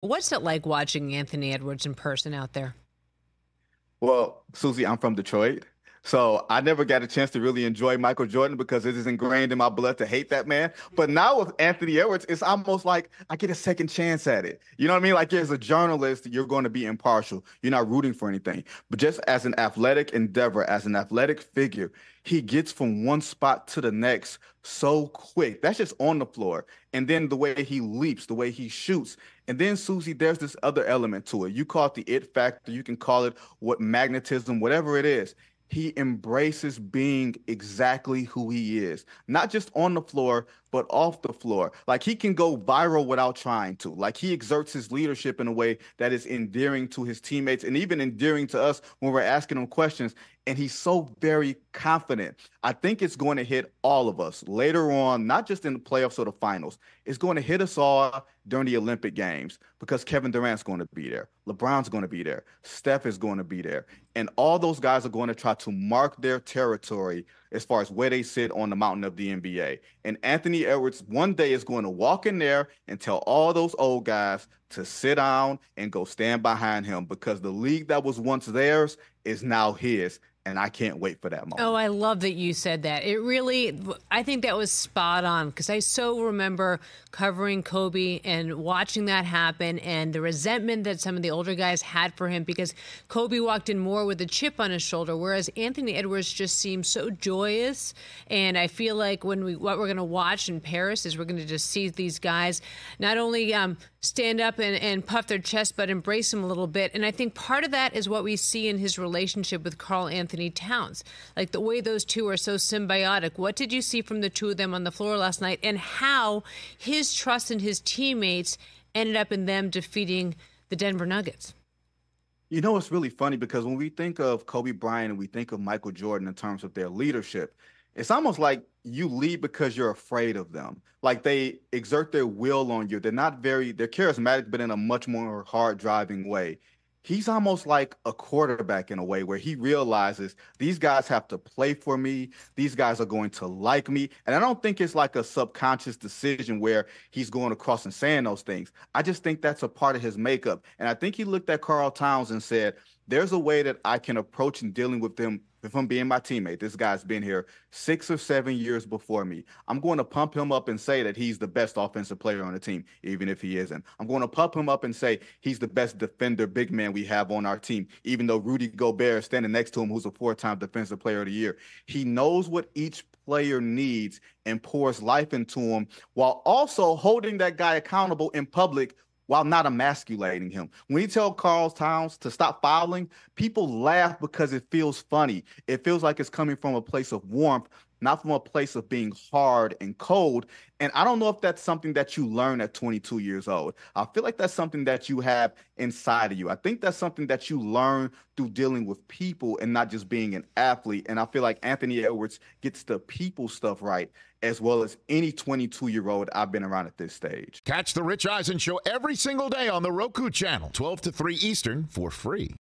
What's it like watching Anthony Edwards in person out there? Well, Susie, I'm from Detroit. So I never got a chance to really enjoy Michael Jordan because it is ingrained in my blood to hate that man. But now with Anthony Edwards, it's almost like I get a second chance at it. You know what I mean? Like as a journalist, you're going to be impartial. You're not rooting for anything. But just as an athletic endeavor, as an athletic figure, he gets from one spot to the next so quick. That's just on the floor. And then the way he leaps, the way he shoots. And then, Susie, there's this other element to it. You call it the it factor. You can call it what magnetism, whatever it is. He embraces being exactly who he is, not just on the floor, but off the floor. Like he can go viral without trying to. Like he exerts his leadership in a way that is endearing to his teammates and even endearing to us when we're asking him questions. And he's so very confident. I think it's going to hit all of us later on, not just in the playoffs or the finals. It's going to hit us all during the Olympic Games because Kevin Durant's going to be there. LeBron's going to be there. Steph is going to be there. And all those guys are going to try to mark their territory as far as where they sit on the mountain of the NBA. And Anthony Edwards one day is going to walk in there and tell all those old guys to sit down and go stand behind him because the league that was once theirs is now his. And I can't wait for that Oh, moment. I love that you said that. It really, I think that was spot on because I so remember covering Kobe and watching that happen and the resentment that some of the older guys had for him because Kobe walked in more with a chip on his shoulder, whereas Anthony Edwards just seemed so joyous. And I feel like what we're going to watch in Paris is we're going to just see these guys not only stand up and puff their chest, but embrace him a little bit. And I think part of that is what we see in his relationship with Karl Anthony Towns. Like the way those two are so symbiotic. What did you see from the two of them on the floor last night and how his trust in his teammates ended up in them defeating the Denver Nuggets? You know, it's really funny because when we think of Kobe Bryant and we think of Michael Jordan in terms of their leadership, it's almost like you lead because you're afraid of them. Like they exert their will on you. They're charismatic, but in a much more hard driving way. He's almost like a quarterback in a way where he realizes these guys have to play for me. These guys are going to like me. And I don't think it's like a subconscious decision where he's going across and saying those things. I just think that's a part of his makeup. And I think he looked at Carl Towns and said, there's a way that I can approach and dealing with them if I'm being my teammate. This guy's been here 6 or 7 years before me. I'm going to pump him up and say that he's the best offensive player on the team, even if he isn't. I'm going to pump him up and say he's the best defender, big man we have on our team, even though Rudy Gobert is standing next to him, who's a four-time defensive player of the year. He knows what each player needs and pours life into him while also holding that guy accountable in public while not emasculating him. When he tells Carl Towns to stop fouling, people laugh because it feels funny. It feels like it's coming from a place of warmth, not from a place of being hard and cold. And I don't know if that's something that you learn at 22 years old. I feel like that's something that you have inside of you. I think that's something that you learn through dealing with people and not just being an athlete. And I feel like Anthony Edwards gets the people stuff right, as well as any 22-year-old I've been around at this stage. Catch the Rich Eisen Show every single day on the Roku channel, 12 to 3 Eastern, for free.